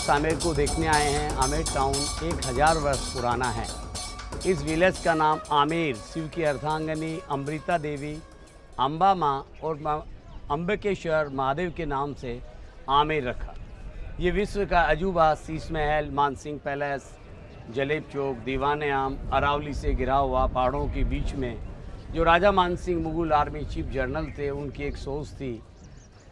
Palace Amer को देखने आए हैं। आमेर टाउन 1000 वर्ष पुराना है। इस विलेज का नाम आमेर शिव की अर्धांगिनी अमृता देवी, अम्बा माँ और अम्बकेश्वर महादेव के नाम से आमेर रखा। ये विश्व का अजूबा शीश महल, मानसिंह पैलेस, जलेब चौक, दीवाने आम, अरावली से घिरा हुआ पहाड़ों के बीच में जो Raja Mansingh Mughal army chief general थे, उनकी एक सोच थी।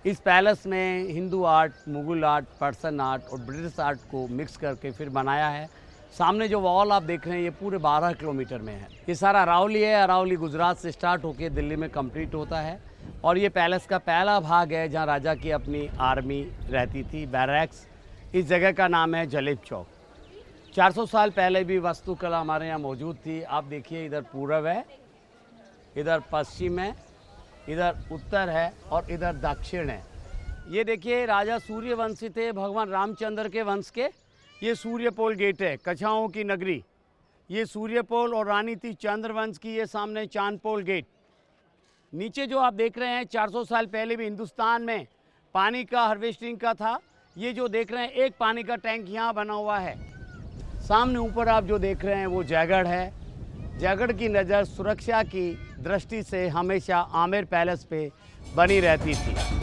इस पैलेस में Hindu art, Mughal art, Persian art और ब्रिटिश आर्ट को मिक्स करके फिर बनाया है। सामने जो वॉल आप देख रहे हैं ये पूरे 12 किलोमीटर में है। ये सारा अरावली है। अरावली गुजरात से स्टार्ट होकर दिल्ली में कंप्लीट होता है और ये पैलेस का पहला भाग है जहाँ राजा की अपनी आर्मी रहती थी, बैरक्स। इस जगह का नाम है जलेब चौक। 400 साल पहले भी वास्तुकला हमारे यहाँ मौजूद थी। आप देखिए, इधर पूरब है, इधर पश्चिम है, इधर उत्तर है और इधर दक्षिण है। ये देखिए, राजा सूर्यवंशी थे, भगवान रामचंद्र के वंश के। ये सूर्यपोल गेट है, कछाओं की नगरी। ये सूर्यपोल और रानी थी चंद्रवंश की। ये सामने चांदपोल गेट। नीचे जो आप देख रहे हैं, 400 साल पहले भी हिंदुस्तान में पानी का हार्वेस्टिंग का था। ये जो देख रहे हैं, एक पानी का टैंक यहाँ बना हुआ है। सामने ऊपर आप जो देख रहे हैं वो जयगढ़ है। जयगढ़ की नज़र सुरक्षा की दृष्टि से हमेशा आमेर पैलेस पे बनी रहती थी।